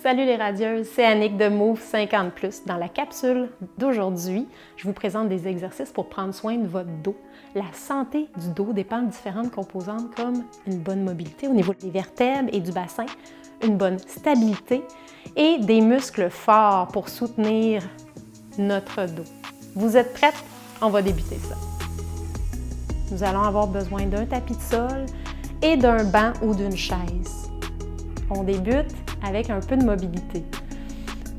Salut les radieuses, c'est Annick de Move 50+. Dans la capsule d'aujourd'hui, je vous présente des exercices pour prendre soin de votre dos. La santé du dos dépend de différentes composantes comme une bonne mobilité au niveau des vertèbres et du bassin, une bonne stabilité et des muscles forts pour soutenir notre dos. Vous êtes prêtes? On va débuter ça. Nous allons avoir besoin d'un tapis de sol et d'un banc ou d'une chaise. On débute avec un peu de mobilité.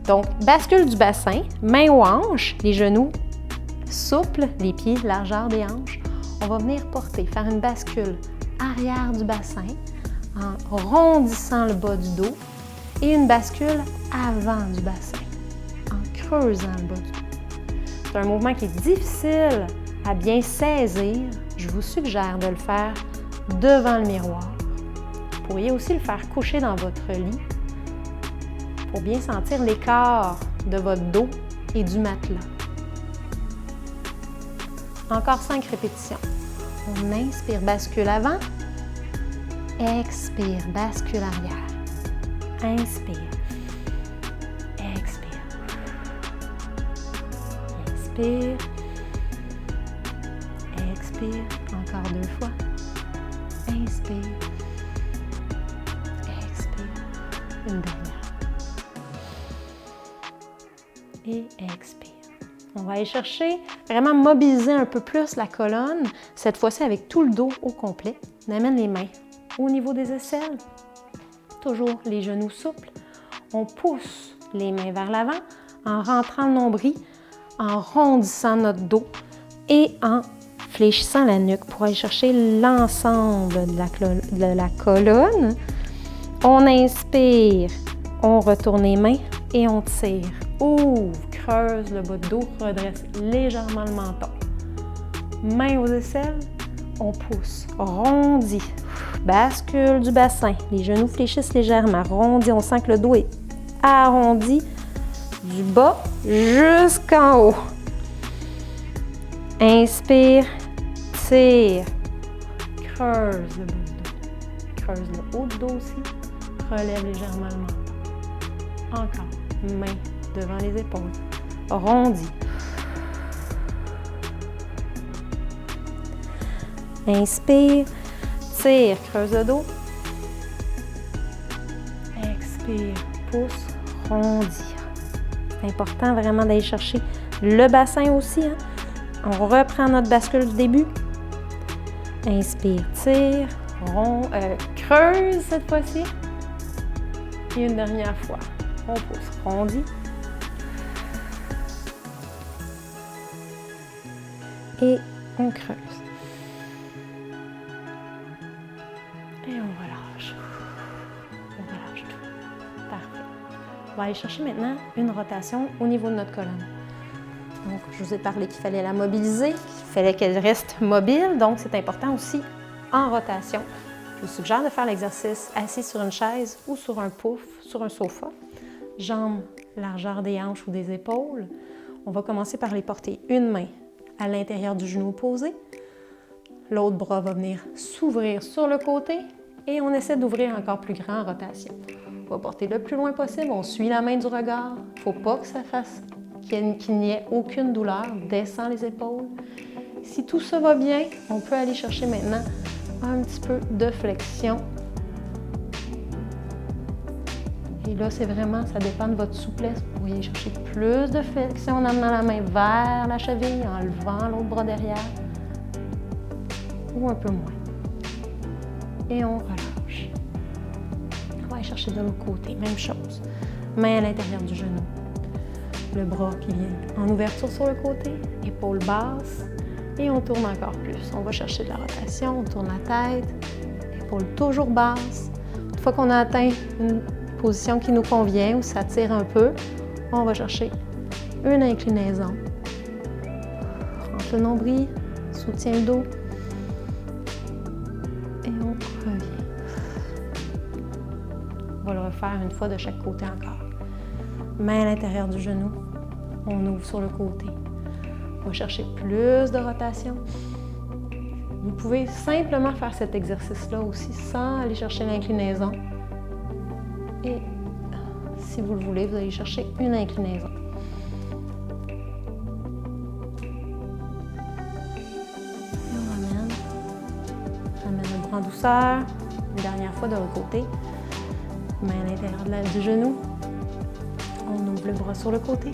Donc, bascule du bassin, mains aux hanches, les genoux souples, les pieds, largeur des hanches. On va venir porter, faire une bascule arrière du bassin en rondissant le bas du dos et une bascule avant du bassin en creusant le bas du dos. C'est un mouvement qui est difficile à bien saisir. Je vous suggère de le faire devant le miroir. Vous pourriez aussi le faire coucher dans votre lit pour bien sentir l'écart de votre dos et du matelas. Encore 5 répétitions. On inspire, bascule avant. Expire, bascule arrière. Inspire. Expire. Inspire. Expire. Encore 2 fois. Inspire. Expire. Une dernière. Et expire. On va aller chercher, vraiment mobiliser un peu plus la colonne, cette fois-ci avec tout le dos au complet. On amène les mains au niveau des aisselles, toujours les genoux souples. On pousse les mains vers l'avant en rentrant le nombril, en rondissant notre dos et en fléchissant la nuque pour aller chercher l'ensemble de la colonne. On inspire, on retourne les mains et on tire. Ouvre, creuse le bas de dos, redresse légèrement le menton. Mains aux aisselles, on pousse, rondit, bascule du bassin. Les genoux fléchissent légèrement, rondit, on sent que le dos est arrondi du bas jusqu'en haut. Inspire, tire, creuse le bas du dos, creuse le haut du dos aussi, relève légèrement le menton. Encore, mains devant les épaules, rondis. Inspire, tire, creuse le dos. Expire, pousse, rondis. C'est important vraiment d'aller chercher le bassin aussi. On reprend notre bascule du début. Inspire, tire, creuse cette fois-ci. Et une dernière fois. On pousse, rondit. Et on creuse. Et on relâche. On relâche tout. Parfait. On va aller chercher maintenant une rotation au niveau de notre colonne. Donc, je vous ai parlé qu'il fallait la mobiliser, qu'il fallait qu'elle reste mobile. Donc, c'est important aussi en rotation. Je vous suggère de faire l'exercice assis sur une chaise ou sur un pouf, sur un sofa. Jambes, largeur des hanches ou des épaules. On va commencer par les porter une main à l'intérieur du genou opposé. L'autre bras va venir s'ouvrir sur le côté et on essaie d'ouvrir encore plus grand en rotation. On va porter le plus loin possible, on suit la main du regard. Il ne faut pas que ça fasse qu'il n'y ait aucune douleur. Descend les épaules. Si tout ça va bien, on peut aller chercher maintenant un petit peu de flexion. Et là, c'est vraiment, ça dépend de votre souplesse. Vous pourriez chercher plus de flexion en amenant la main vers la cheville, en levant l'autre bras derrière, ou un peu moins. Et on relâche. On va aller chercher de l'autre côté, même chose. Main à l'intérieur du genou. Le bras qui vient en ouverture sur le côté, épaule basse, et on tourne encore plus. On va chercher de la rotation, on tourne la tête, épaule toujours basse. Une fois qu'on a atteint une position qui nous convient, où ça tire un peu, on va chercher une inclinaison. Rentre le nombril, soutient le dos et on revient. On va le refaire une fois de chaque côté encore. Main à l'intérieur du genou, on ouvre sur le côté. On va chercher plus de rotation. Vous pouvez simplement faire cet exercice-là aussi sans aller chercher l'inclinaison. Et si vous le voulez, vous allez chercher une inclinaison. Et on ramène. Ramène le bras en douceur. Une dernière fois de l'autre côté. Main à l'intérieur du genou. On ouvre le bras sur le côté.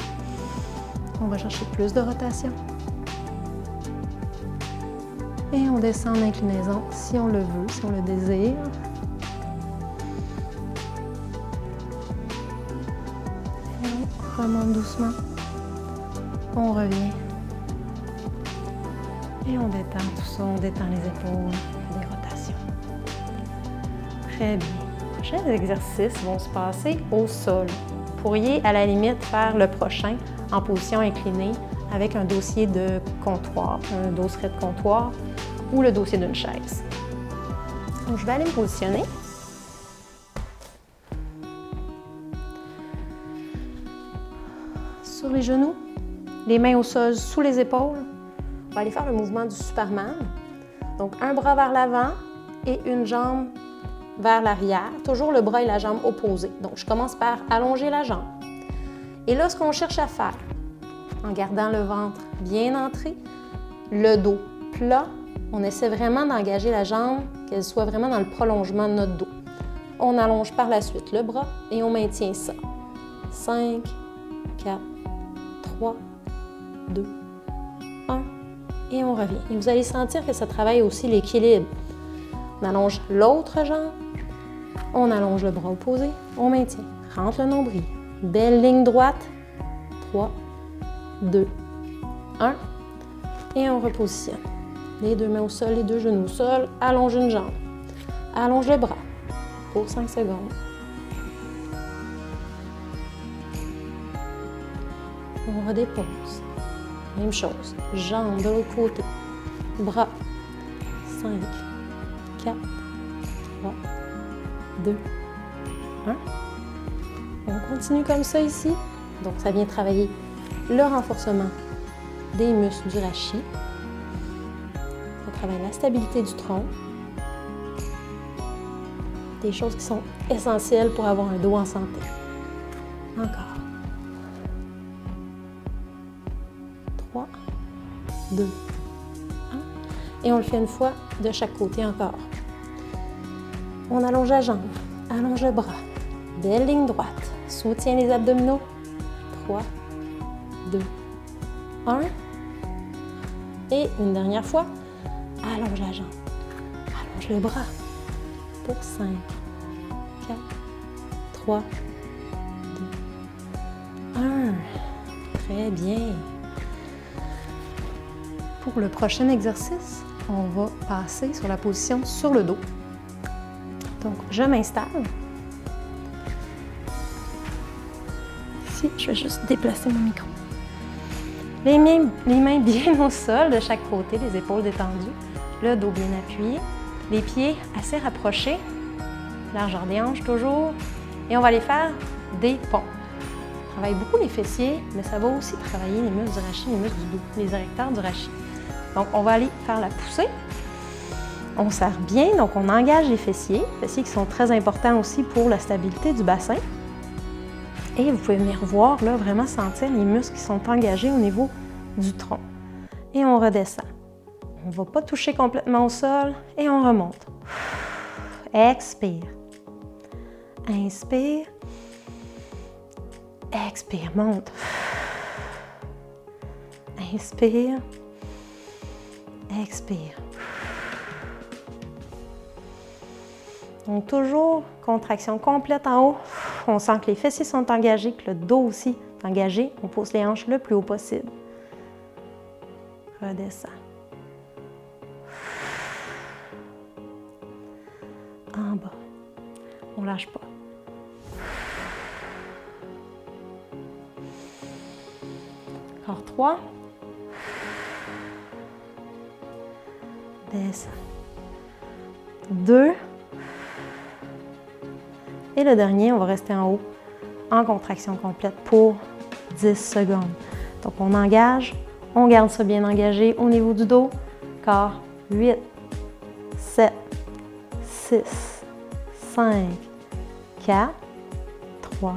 On va chercher plus de rotation. Et on descend en inclinaison si on le veut, si on le désire. Et on remonte doucement. On revient. Et on détend tout ça, on détend les épaules, les rotations. Très bien. Les prochains exercices vont se passer au sol. Vous pourriez à la limite faire le prochain en position inclinée avec un dossier de comptoir, un dosseret de comptoir ou le dossier d'une chaise. Donc, je vais aller me positionner. Sur les genoux, les mains au sol sous les épaules. On va aller faire le mouvement du Superman. Donc, un bras vers l'avant et une jambe vers l'arrière. Toujours le bras et la jambe opposés. Donc, je commence par allonger la jambe. Et là, ce qu'on cherche à faire, en gardant le ventre bien entré, le dos plat, on essaie vraiment d'engager la jambe, qu'elle soit vraiment dans le prolongement de notre dos. On allonge par la suite le bras et on maintient ça. 5, 4, 3, 2, 1 et on revient. Et vous allez sentir que ça travaille aussi l'équilibre. On allonge l'autre jambe, on allonge le bras opposé, on maintient. Rentre le nombril. Belle ligne droite. 3, 2, 1 et on repositionne. Les deux mains au sol, les deux genoux au sol. Allonge une jambe. Allonge le bras pour 5 secondes. On redépose. Même chose. Jambes de l'autre côté. Bras. 5, 4, 3, 2, 1. On continue comme ça ici. Donc, ça vient travailler le renforcement des muscles du rachis. Ça travaille la stabilité du tronc. Des choses qui sont essentielles pour avoir un dos en santé. Encore. 3, 2, 1. Et on le fait une fois de chaque côté encore. On allonge la jambe, allonge le bras. Belle ligne droite. Soutient les abdominaux. 3, 2, 1. Et une dernière fois, allonge la jambe. Allonge le bras. Pour 5, 4, 3, 2, 1. Très bien. Pour le prochain exercice, on va passer sur la position sur le dos. Donc, je m'installe. Ici, je vais juste déplacer mon micro. Les mains bien au sol de chaque côté, les épaules détendues, le dos bien appuyé, les pieds assez rapprochés, largeur des hanches toujours, et on va aller faire des ponts. On travaille beaucoup les fessiers, mais ça va aussi travailler les muscles du rachis, les muscles du dos, les érecteurs du rachis. Donc, on va aller faire la poussée. On serre bien, donc on engage les fessiers qui sont très importants aussi pour la stabilité du bassin. Et vous pouvez venir voir, là, vraiment sentir les muscles qui sont engagés au niveau du tronc. Et on redescend. On ne va pas toucher complètement au sol et on remonte. Expire. Inspire. Expire, monte. Inspire. Expire. Donc, toujours contraction complète en haut. On sent que les fessiers sont engagés, que le dos aussi est engagé. On pousse les hanches le plus haut possible. Redescend. En bas. On ne lâche pas. Encore 3. Descend. 2. Et le dernier, on va rester en haut en contraction complète pour 10 secondes. Donc, on engage, on garde ça bien engagé au niveau du dos. Corps, 8, 7, 6, 5, 4, 3,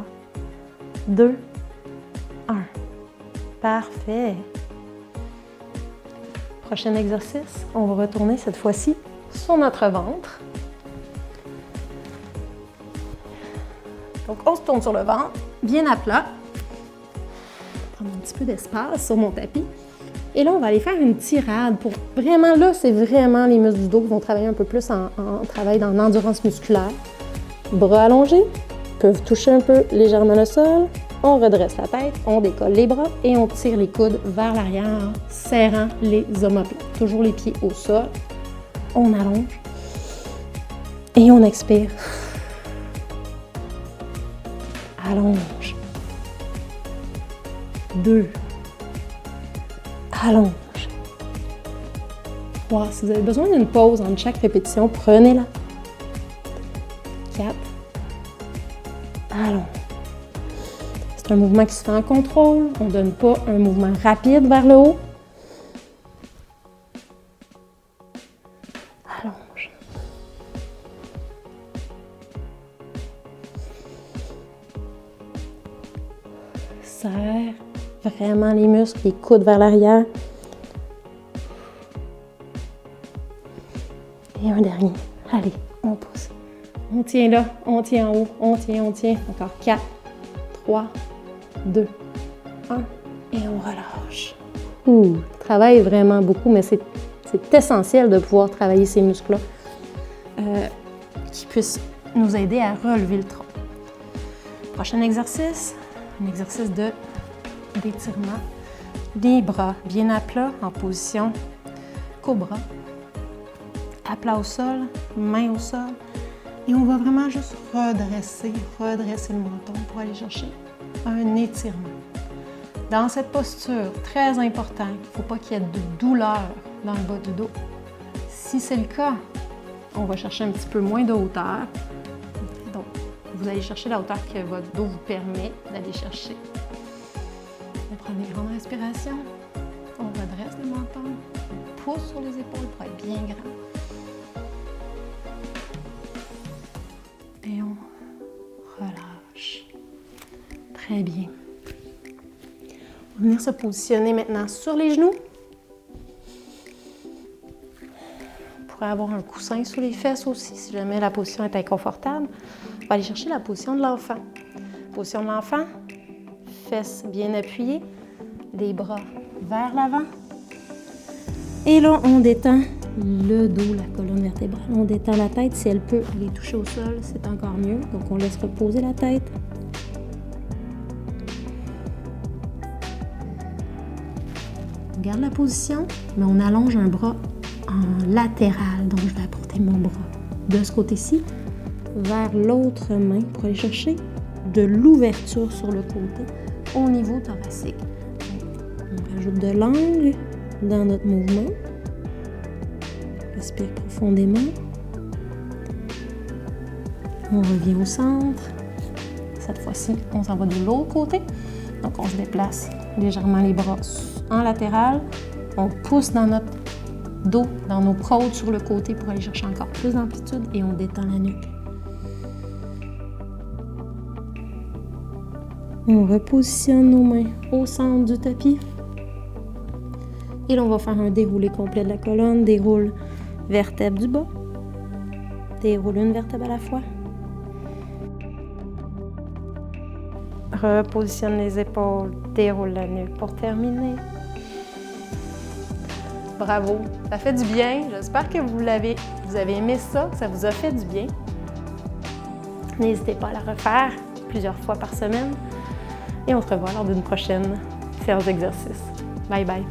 2, 1. Parfait. Prochain exercice, on va retourner cette fois-ci sur notre ventre. Donc, on se tourne sur le ventre, bien à plat. Prendre un petit peu d'espace sur mon tapis. Et là, on va aller faire une tirade pour vraiment, là, c'est vraiment les muscles du dos qui vont travailler un peu plus en travail dans l'endurance musculaire. Bras allongés, peuvent toucher un peu légèrement le sol. On redresse la tête, on décolle les bras et on tire les coudes vers l'arrière en serrant les omoplates. Toujours les pieds au sol. On allonge et on expire. Allonge. 2. Allonge. 3. Si vous avez besoin d'une pause entre chaque répétition, prenez-la. 4. Allonge. C'est un mouvement qui se fait en contrôle. On ne donne pas un mouvement rapide vers le haut. Allonge. Serre vraiment les muscles, les coudes vers l'arrière. Et un dernier. Allez, on pousse. On tient là, on tient en haut, on tient. Encore 4, 3, 2, 1. Et on relâche. Travaille vraiment beaucoup, mais c'est essentiel de pouvoir travailler ces muscles-là qui puissent nous aider à relever le tronc. Prochain exercice, un exercice d'étirement. Les bras bien à plat en position cobra. À plat au sol, main au sol. Et on va vraiment juste redresser le menton pour aller chercher un étirement. Dans cette posture, très important, il ne faut pas qu'il y ait de douleur dans le bas du dos. Si c'est le cas, on va chercher un petit peu moins de hauteur. Donc, vous allez chercher la hauteur que votre dos vous permet d'aller chercher. On prend des grandes respirations. On redresse le menton. On pousse sur les épaules pour être bien grand. Et on relâche. Très bien. On va venir se positionner maintenant sur les genoux. On pourrait avoir un coussin sous les fesses aussi, si jamais la position est inconfortable. On va aller chercher la position de l'enfant. Position de l'enfant, fesses bien appuyées, les bras vers l'avant. Et là, on détend le dos, la colonne vertébrale. On détend la tête. Si elle peut aller toucher au sol, c'est encore mieux. Donc, on laisse reposer la tête. On garde la position, mais on allonge un bras en latéral. Donc, je vais apporter mon bras de ce côté-ci vers l'autre main pour aller chercher de l'ouverture sur le côté au niveau thoracique. On rajoute de l'angle dans notre mouvement. Respire profondément. On revient au centre. Cette fois-ci, on s'en va de l'autre côté. Donc, on se déplace légèrement les bras en latéral. On pousse dans notre dos, dans nos côtes sur le côté pour aller chercher encore plus d'amplitude et on détend la nuque. On repositionne nos mains au centre du tapis. Et là, on va faire un déroulé complet de la colonne. Déroule vertèbre du bas. Déroule une vertèbre à la fois. Repositionne les épaules. Déroule la nuque pour terminer. Bravo! Ça fait du bien. J'espère que vous avez aimé ça, que ça vous a fait du bien. N'hésitez pas à la refaire plusieurs fois par semaine. Et on se revoit lors d'une prochaine séance d'exercice. Bye bye!